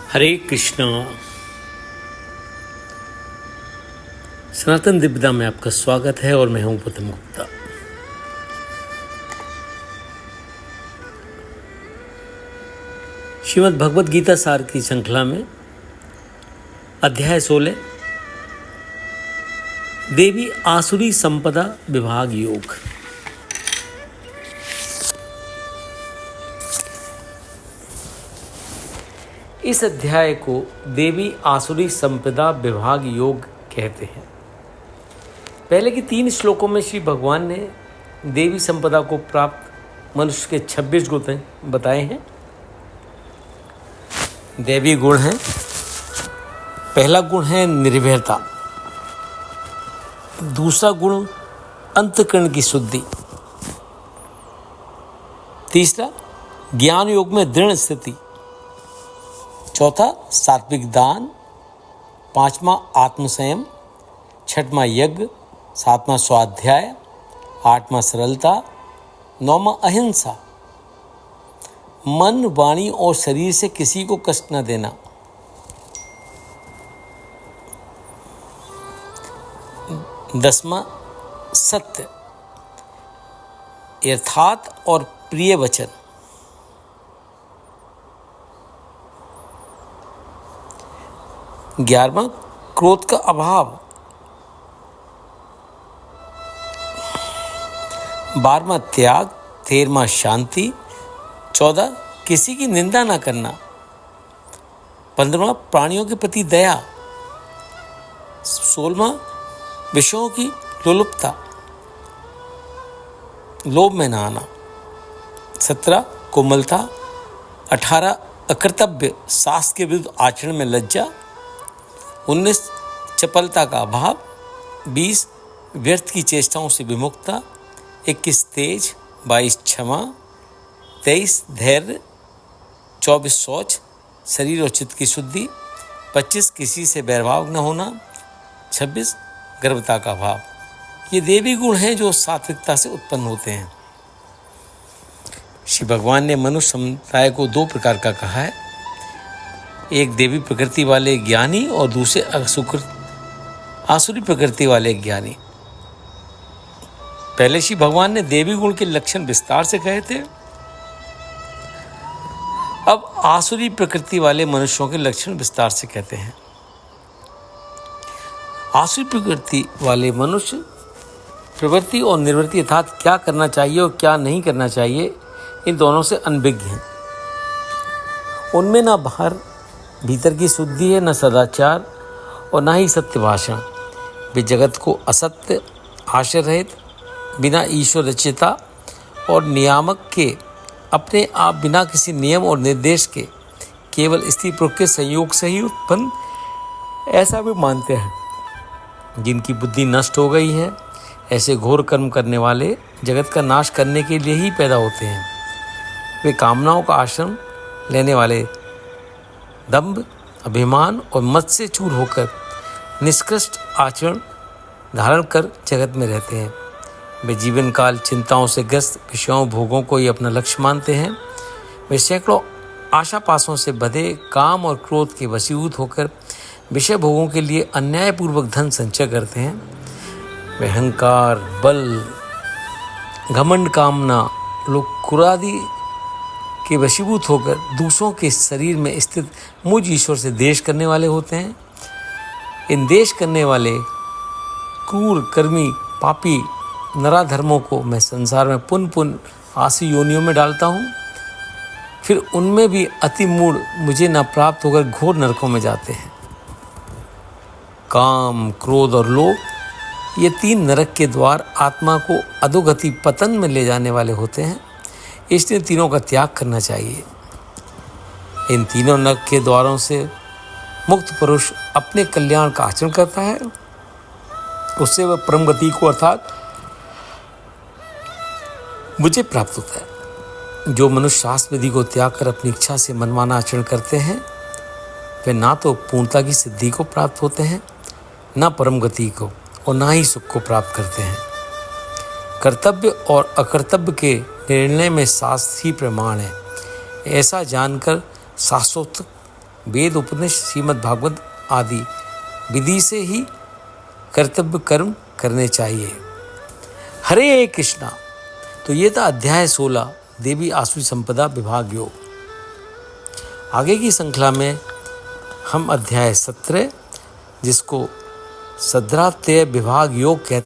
हरे कृष्णा। सनातन दिव्यता में आपका स्वागत है और मैं हूं गौतम गुप्ता। श्रीमद् भगवद गीता सार की श्रृंखला में अध्याय 16 देवी आसुरी संपदा विभाग योग। इस अध्याय को देवी आसुरी संपदा विभाग योग कहते हैं। पहले के 3 श्लोकों में श्री भगवान ने देवी संपदा को प्राप्त मनुष्य के 26 गुण बताए हैं। देवी गुण हैं, पहला गुण है निर्भयता, दूसरा गुण अंतःकरण की शुद्धि, तीसरा ज्ञान योग में दृढ़ स्थिति, चौथा सात्विक दान, पांचवा आत्मसंयम, छठवां यज्ञ, सातवां स्वाध्याय, आठवां सरलता, नौवां अहिंसा, मन वाणी और शरीर से किसी को कष्ट न देना, दसवां सत्य, यथार्थ और प्रिय वचन, 11वां क्रोध का अभाव, 12वां त्याग, 13वां शांति, 14 किसी की निंदा ना करना, 15वां प्राणियों के प्रति दया, 16वां विषयों की लोलुपता, लोभ में ना आना, 17 कोमलता, 18 अकर्तव्य शास्त्र के विरुद्ध आचरण में लज्जा, 19 चपलता का अभाव, 20 व्यर्थ की चेष्टाओं से विमुक्ता, 21 तेज, 22 क्षमा, 23 धैर्य, 24 शौच, शरीर और चित्त की शुद्धि, 25 किसी से बैरभाव न होना, 26 गर्भता का अभाव। ये देवी गुण हैं जो सात्विकता से उत्पन्न होते हैं। श्री भगवान ने मनुष्य समुदाय को 2 प्रकार का कहा है, एक देवी प्रकृति वाले ज्ञानी और दूसरे आसुरी प्रकृति वाले ज्ञानी। पहले श्री भगवान ने देवी गुण के लक्षण विस्तार से कहे थे, अब आसुरी प्रकृति वाले मनुष्यों के लक्षण विस्तार से कहते हैं। आसुरी प्रकृति वाले मनुष्य प्रवृत्ति और निवृत्ति अर्थात क्या करना चाहिए और क्या नहीं करना चाहिए, इन दोनों से अनभिज्ञ हैं। उनमें ना बाहर भीतर की शुद्धि है, न सदाचार और न ही सत्य भाषण। वे जगत को असत्य, आश्रय रहित, बिना ईश्वर रचिता और नियामक के, अपने आप बिना किसी नियम और निर्देश के, केवल स्त्री पुरुष के संयोग से ही उत्पन्न, ऐसा वे मानते हैं। जिनकी बुद्धि नष्ट हो गई है, ऐसे घोर कर्म करने वाले जगत का नाश करने के लिए ही पैदा होते हैं। वे कामनाओं का आश्रम लेने वाले दंभ, अभिमान और मद से चूर होकर निष्कृष्ट आचरण धारण कर जगत में रहते हैं। वे जीवन काल चिंताओं से ग्रस्त विषयों भोगों को ही अपना लक्ष्य मानते हैं। वे सैकड़ों आशा पाशों से बधे काम और क्रोध के वशीभूत होकर विषय भोगों के लिए अन्यायपूर्वक धन संचय करते हैं। वे अहंकार, बल, घमंड, कामना, लोकुरादि के वशीभूत होकर दूसरों के शरीर में स्थित मुझ ईश्वर से द्वेष करने वाले होते हैं। इन द्वेष करने वाले क्रूर कर्मी पापी नराधर्मों को मैं संसार में पुन पुन आसु योनियों में डालता हूँ। फिर उनमें भी अति मूढ़ मुझे न प्राप्त होकर घोर नरकों में जाते हैं। काम, क्रोध और लोभ, ये 3 नरक के द्वार आत्मा को अधोगति पतन में ले जाने वाले होते हैं। इसलिए तीनों का त्याग करना चाहिए। इन तीनों नरक के द्वारों से मुक्त पुरुष अपने कल्याण का आचरण करता है, उससे वह परम गति को अर्थात मुझे प्राप्त होता है। जो मनुष्य शास्त्र विधि को त्याग कर अपनी इच्छा से मनमाना आचरण करते हैं, वे ना तो पूर्णता की सिद्धि को प्राप्त होते हैं, ना परम गति को, और ना ही सुख को प्राप्त करते हैं। कर्तव्य और अकर्तव्य के निर्णय में शास्त्र ही प्रमाण है। ऐसा जानकर शास्त्रोक्त वेद उपनिषद श्रीमद् भागवत आदि विधि से ही कर्तव्य कर्म करने चाहिए। हरे कृष्णा। तो ये था अध्याय 16 देवी आसुरी संपदा विभाग योग। आगे की श्रृंखला में हम अध्याय 17 जिसको सद्रातेय विभाग योग कहते